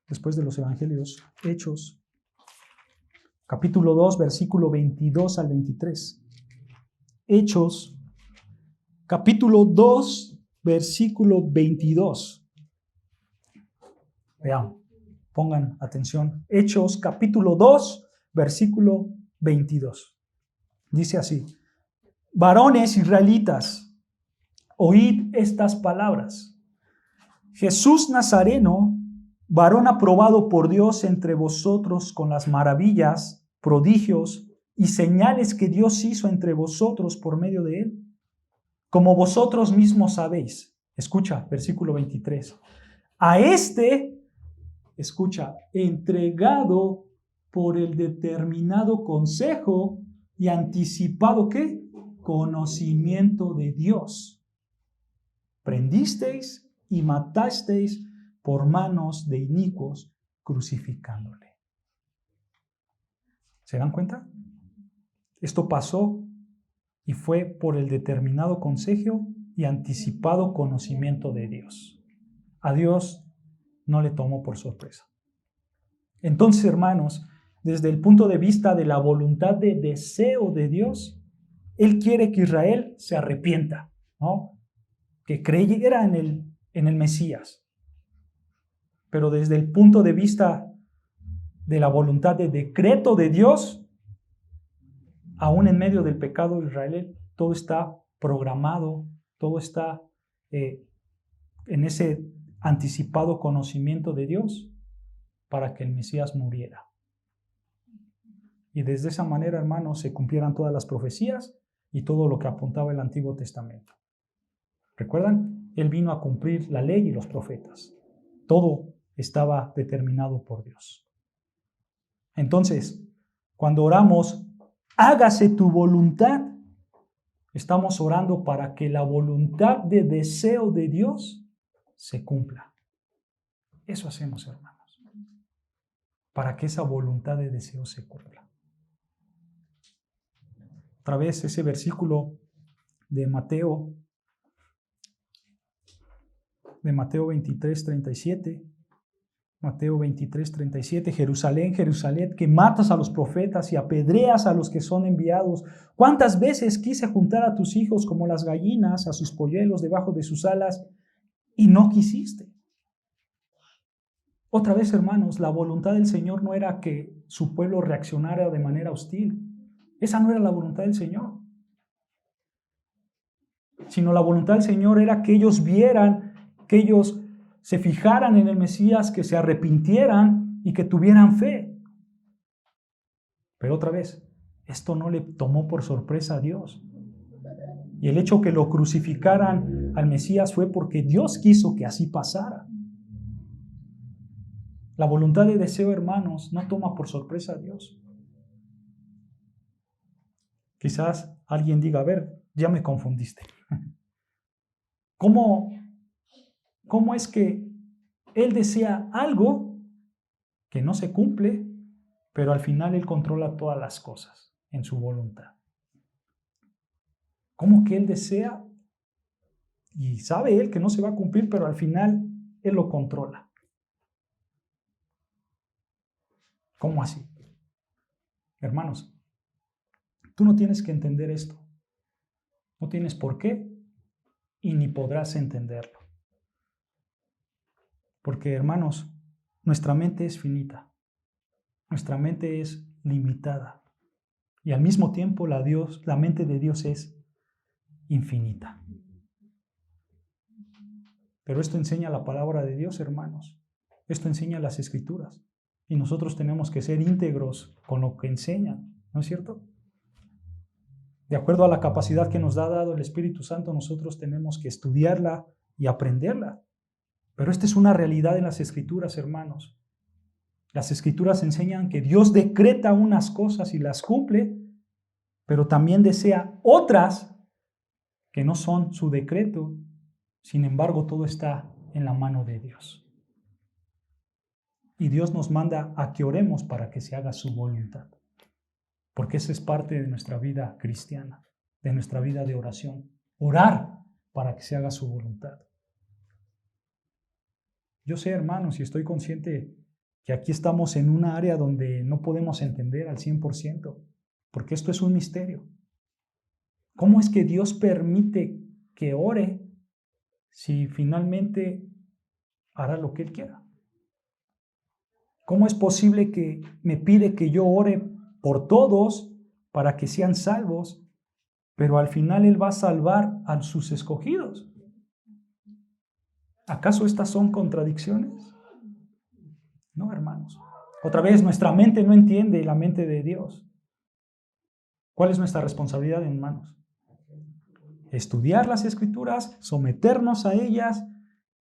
después de los evangelios, Hechos, capítulo 2, versículo 22 al 23. Hechos, capítulo 2, versículo 22. Vean, pongan atención. Hechos, capítulo 2, versículo 22. Dice así: varones israelitas, oíd estas palabras. Jesús Nazareno, varón aprobado por Dios entre vosotros con las maravillas, prodigios y señales que Dios hizo entre vosotros por medio de él, como vosotros mismos sabéis. Escucha, versículo 23. A este, escucha, entregado por el determinado consejo y anticipado, ¿qué? Conocimiento de Dios. Prendisteis y matasteis por manos de inicuos, crucificándole. ¿Se dan cuenta? Esto pasó y fue por el determinado consejo y anticipado conocimiento de Dios. A Dios no le tomó por sorpresa. Entonces, hermanos, desde el punto de vista de la voluntad de deseo de Dios, Él quiere que Israel se arrepienta, ¿no? Que creyera en el Mesías. pero desde el punto de vista de la voluntad de decreto de Dios, aún en medio del pecado de Israel, todo está programado, todo está en ese anticipado conocimiento de Dios para que el Mesías muriera. Y desde esa manera, hermanos, se cumplieran todas las profecías y todo lo que apuntaba el Antiguo Testamento. ¿Recuerdan? Él vino a cumplir la ley y los profetas. Todo estaba determinado por Dios. Entonces, cuando oramos, hágase tu voluntad, estamos orando para que la voluntad de deseo de Dios se cumpla. Eso hacemos, hermanos, para que esa voluntad de deseo se cumpla. Otra vez ese versículo de Mateo 23:37. Mateo 23:37, Jerusalén, Jerusalén, que matas a los profetas y apedreas a los que son enviados. ¿Cuántas veces quise juntar a tus hijos como las gallinas a sus polluelos debajo de sus alas y no quisiste? Otra vez, hermanos, la voluntad del Señor no era que su pueblo reaccionara de manera hostil. Esa no era la voluntad del Señor. Sino la voluntad del Señor era que ellos vieran, que ellos se fijaran en el Mesías, que se arrepintieran y que tuvieran fe. Pero otra vez, esto no le tomó por sorpresa a Dios. Y el hecho que lo crucificaran al Mesías fue porque Dios quiso que así pasara. La voluntad de deseo, hermanos, no toma por sorpresa a Dios. Quizás alguien diga, a ver, ya me confundiste. ¿Cómo es que Él desea algo que no se cumple, pero al final Él controla todas las cosas en su voluntad? ¿Cómo que Él desea y sabe Él que no se va a cumplir, pero al final Él lo controla? ¿Cómo así? Hermanos, tú no tienes que entender esto. No tienes por qué y ni podrás entenderlo. Porque, hermanos, nuestra mente es finita. Nuestra mente es limitada. Y al mismo tiempo la mente de Dios es infinita. Pero esto enseña la palabra de Dios, hermanos. Esto enseña las Escrituras. Y nosotros tenemos que ser íntegros con lo que enseñan, ¿no es cierto? De acuerdo a la capacidad que nos ha dado el Espíritu Santo, nosotros tenemos que estudiarla y aprenderla. Pero esta es una realidad en las Escrituras, hermanos. Las Escrituras enseñan que Dios decreta unas cosas y las cumple, pero también desea otras que no son su decreto. Sin embargo, todo está en la mano de Dios. Y Dios nos manda a que oremos para que se haga su voluntad. Porque esa es parte de nuestra vida cristiana, de nuestra vida de oración. Orar para que se haga su voluntad. Yo sé, hermanos, y estoy consciente que aquí estamos en una área donde no podemos entender al 100%, porque esto es un misterio. ¿Cómo es que Dios permite que ore si finalmente hará lo que Él quiera? ¿Cómo es posible que me pide que yo ore por todos para que sean salvos, pero al final Él va a salvar a sus escogidos? ¿Acaso estas son contradicciones? No, hermanos. Otra vez, nuestra mente no entiende la mente de Dios. ¿Cuál es nuestra responsabilidad, hermanos? Estudiar las Escrituras, someternos a ellas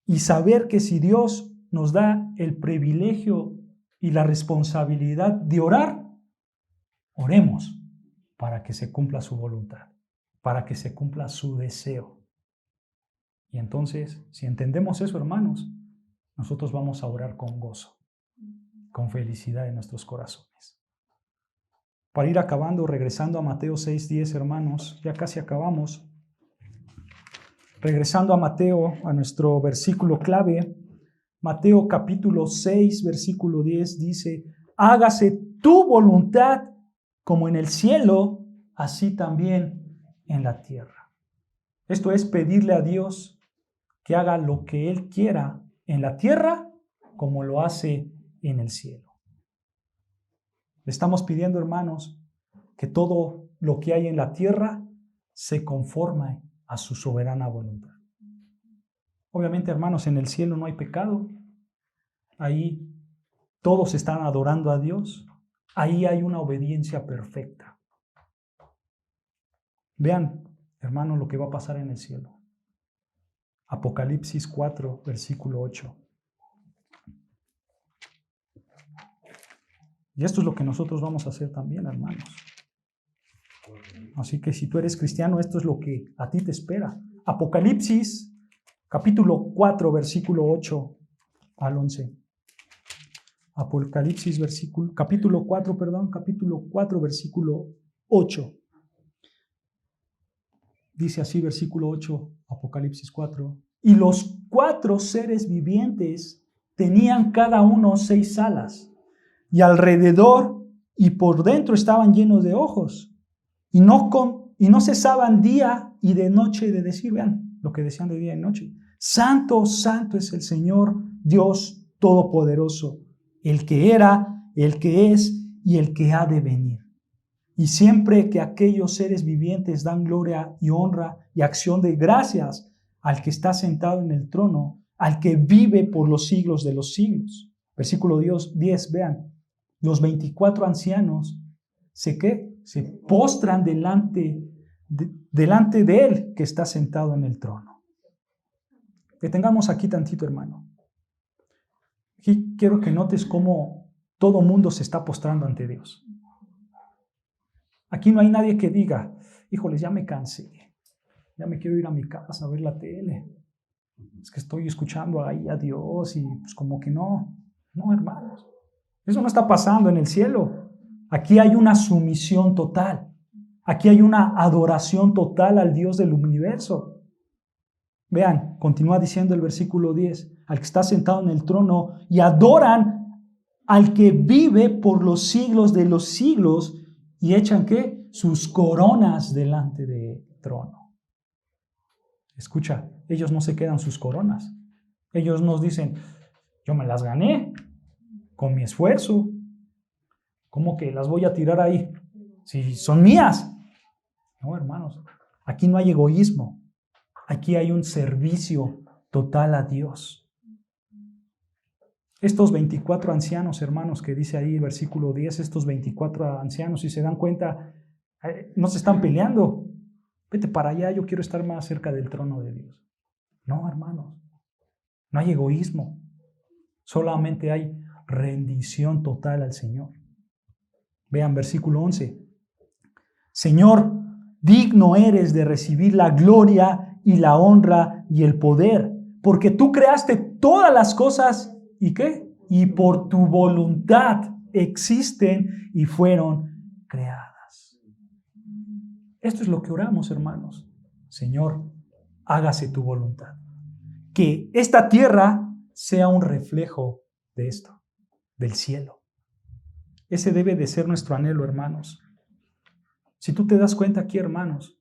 y saber que si Dios nos da el privilegio y la responsabilidad de orar, oremos para que se cumpla su voluntad, para que se cumpla su deseo. Y entonces, si entendemos eso, hermanos, nosotros vamos a orar con gozo, con felicidad en nuestros corazones. Para ir acabando, regresando a Mateo 6:10, hermanos, ya casi acabamos. Regresando a Mateo, a nuestro versículo clave, Mateo capítulo 6, versículo 10 dice, hágase tu voluntad como en el cielo, así también en la tierra. Esto es pedirle a Dios que haga lo que Él quiera en la tierra como lo hace en el cielo. Le estamos pidiendo, hermanos, que todo lo que hay en la tierra se conforme a su soberana voluntad. Obviamente, hermanos, en el cielo no hay pecado. Ahí todos están adorando a Dios. Ahí hay una obediencia perfecta. Vean, hermanos, lo que va a pasar en el cielo. Apocalipsis 4, versículo 8. Y esto es lo que nosotros vamos a hacer también, hermanos. Así que si tú eres cristiano, esto es lo que a ti te espera. Apocalipsis, capítulo 4, versículo 8 al 11. Apocalipsis, capítulo 4, versículo 8. Dice así, versículo 8, Apocalipsis 4. Y los 4 seres vivientes tenían cada uno 6 alas, y alrededor y por dentro estaban llenos de ojos, y no cesaban día y de noche de decir, vean lo que decían de día y noche: Santo, santo es el Señor Dios Todopoderoso, el que era, el que es y el que ha de venir. Y siempre que aquellos seres vivientes dan gloria y honra y acción de gracias al que está sentado en el trono, al que vive por los siglos de los siglos. Versículo 10, vean, los 24 ancianos se postran delante de él que está sentado en el trono. Detengamos aquí tantito, hermano. Aquí quiero que notes cómo todo mundo se está postrando ante Dios. Aquí no hay nadie que diga, híjoles, ya me cansé, ya me quiero ir a mi casa a ver la tele. Es que estoy escuchando ahí a Dios y pues como que no. No, hermanos. Eso no está pasando en el cielo. Aquí hay una sumisión total. Aquí hay una adoración total al Dios del universo. Vean, continúa diciendo el versículo 10, al que está sentado en el trono, y adoran al que vive por los siglos de los siglos, y echan ¿qué? Sus coronas delante del trono. Escucha, ellos no se quedan sus coronas. Ellos nos dicen, yo me las gané con mi esfuerzo. ¿Cómo que las voy a tirar ahí? Si son mías. No, hermanos, aquí no hay egoísmo. Aquí hay un servicio total a Dios. Estos 24 ancianos, hermanos, que dice ahí el versículo 10, estos 24 ancianos, si se dan cuenta, no se están peleando. Vete para allá, yo quiero estar más cerca del trono de Dios. No, hermanos, no hay egoísmo. Solamente hay rendición total al Señor. Vean versículo 11. Señor, digno eres de recibir la gloria y la honra y el poder, porque tú creaste todas las cosas, ¿y qué? Y por tu voluntad existen y fueron creadas. Esto es lo que oramos, hermanos. Señor, hágase tu voluntad. Que esta tierra sea un reflejo de esto, del cielo. Ese debe de ser nuestro anhelo, hermanos. Si tú te das cuenta aquí, hermanos,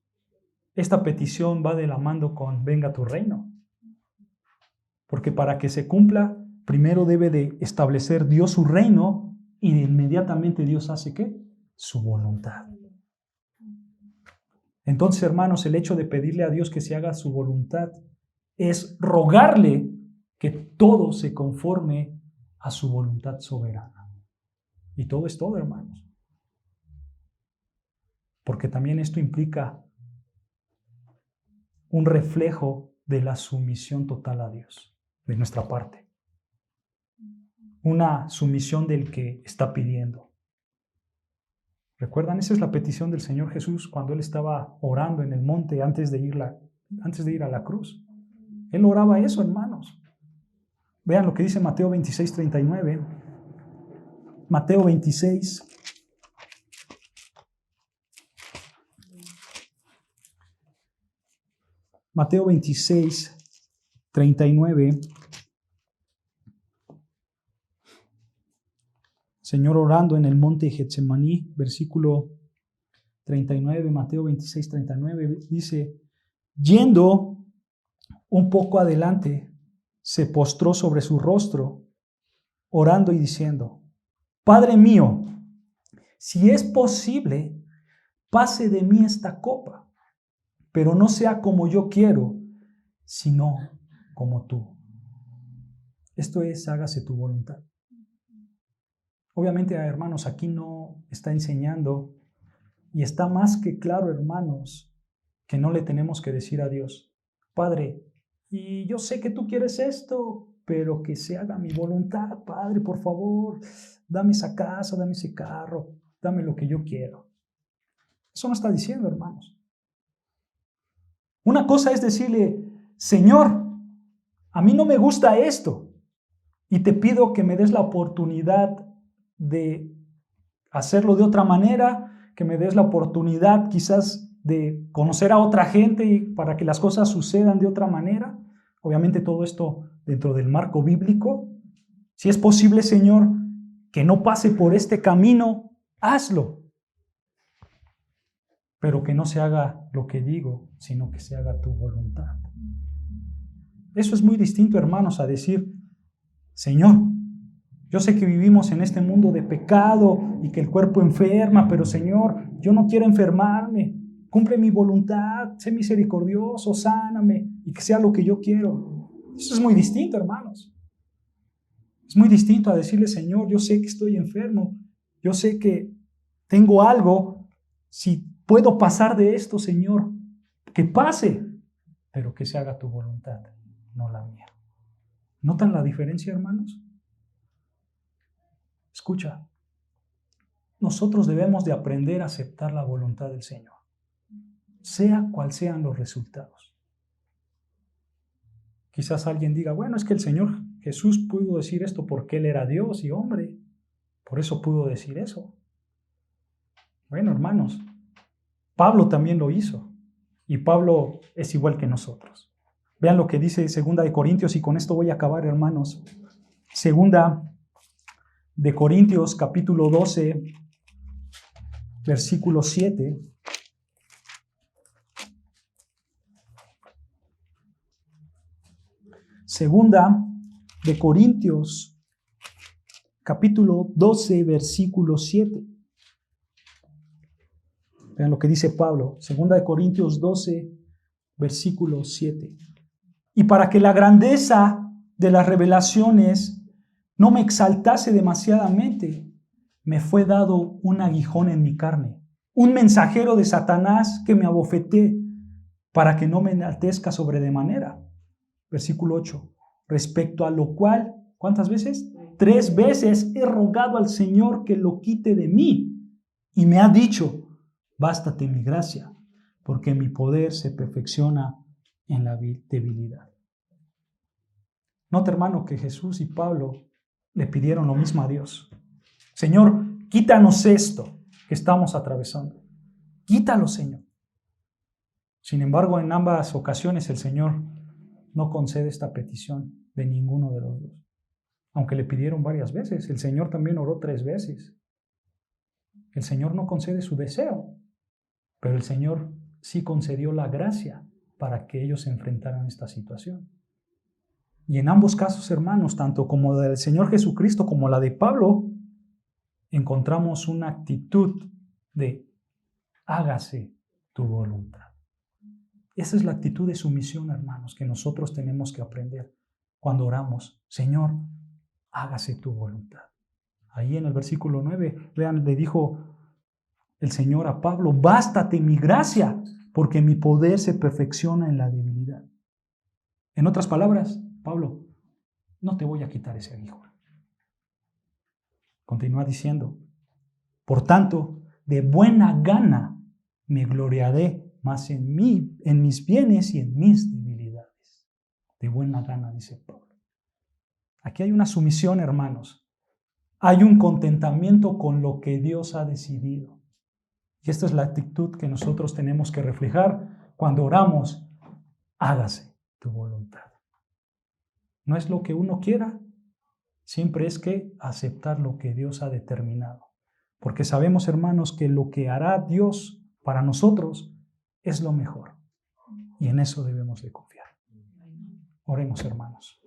esta petición va de la mano con venga tu reino. Porque para que se cumpla, primero debe de establecer Dios su reino y inmediatamente Dios hace ¿qué? Su voluntad. Entonces, hermanos, el hecho de pedirle a Dios que se haga su voluntad es rogarle que todo se conforme a su voluntad soberana. Y todo es todo, hermanos. Porque también esto implica un reflejo de la sumisión total a Dios, de nuestra parte. Una sumisión del que está pidiendo. ¿Recuerdan? Esa es la petición del Señor Jesús cuando Él estaba orando en el monte antes de ir a la cruz. Él oraba eso, hermanos. Vean lo que dice Mateo 26, 39. Mateo 26. Mateo 26, 39. Señor orando en el monte Getsemaní, versículo 39, Mateo 26, 39, dice, yendo un poco adelante, se postró sobre su rostro orando y diciendo: Padre mío, si es posible, pase de mí esta copa, pero no sea como yo quiero, sino como tú. Esto es, hágase tu voluntad. Obviamente, hermanos, aquí no está enseñando, y está más que claro, hermanos, que no le tenemos que decir a Dios: Padre, y yo sé que tú quieres esto, pero que se haga mi voluntad, Padre, por favor, dame esa casa, dame ese carro, dame lo que yo quiero. Eso no está diciendo, hermanos. Una cosa es decirle: Señor, a mí no me gusta esto, y te pido que me des la oportunidad de hacerlo de otra manera, que me des la oportunidad quizás de conocer a otra gente y para que las cosas sucedan de otra manera. Obviamente todo esto dentro del marco bíblico. Si es posible, Señor, que no pase por este camino, hazlo. Pero que no se haga lo que digo, sino que se haga tu voluntad. Eso es muy distinto, hermanos, a decir: Señor, yo sé que vivimos en este mundo de pecado y que el cuerpo enferma, pero Señor, yo no quiero enfermarme. Cumple mi voluntad, sé misericordioso, sáname y que sea lo que yo quiero. Eso es muy distinto, hermanos. Es muy distinto a decirle: Señor, yo sé que estoy enfermo, yo sé que tengo algo, si puedo pasar de esto, Señor, que pase, pero que se haga tu voluntad, no la mía. ¿Notan la diferencia, hermanos? Escucha, nosotros debemos de aprender a aceptar la voluntad del Señor, sea cual sean los resultados. Quizás alguien diga: bueno, es que el Señor Jesús pudo decir esto porque Él era Dios y hombre, por eso pudo decir eso. Bueno, hermanos, Pablo también lo hizo, y Pablo es igual que nosotros. Vean lo que dice 2 Corintios, y con esto voy a acabar, hermanos. 2 Corintios, capítulo 12, versículo 7. Segunda de Corintios, capítulo 12, versículo 7. Vean lo que dice Pablo. Segunda de Corintios 12, versículo 7. Y para que la grandeza de las revelaciones no me exaltase demasiadamente, me fue dado un aguijón en mi carne, un mensajero de Satanás que me abofeté, para que no me enaltezca sobre de manera. Versículo 8. Respecto a lo cual, ¿cuántas veces? 3 veces he rogado al Señor que lo quite de mí, y me ha dicho: bástate mi gracia, porque mi poder se perfecciona en la debilidad. Nota, hermano, que Jesús y Pablo le pidieron lo mismo a Dios: Señor, quítanos esto que estamos atravesando. Quítalo, Señor. Sin embargo, en ambas ocasiones el Señor no concede esta petición de ninguno de los dos. Aunque le pidieron varias veces, el Señor también oró 3 veces. El Señor no concede su deseo, pero el Señor sí concedió la gracia para que ellos enfrentaran esta situación. Y en ambos casos, hermanos, tanto como la del Señor Jesucristo como la de Pablo, encontramos una actitud de: hágase tu voluntad. Esa es la actitud de sumisión, hermanos, que nosotros tenemos que aprender cuando oramos: Señor, hágase tu voluntad. Ahí en el versículo 9, vean, le dijo el Señor a Pablo: bástate mi gracia, porque mi poder se perfecciona en la debilidad. En otras palabras, Pablo, no te voy a quitar ese aguijón. Continúa diciendo: por tanto, de buena gana me gloriaré más en mí, en mis bienes y en mis debilidades. De buena gana, dice Pablo. Aquí hay una sumisión, hermanos. Hay un contentamiento con lo que Dios ha decidido. Y esta es la actitud que nosotros tenemos que reflejar cuando oramos: hágase tu voluntad. No es lo que uno quiera, siempre es que aceptar lo que Dios ha determinado. Porque sabemos, hermanos, que lo que hará Dios para nosotros es lo mejor. Y en eso debemos de confiar. Oremos, hermanos.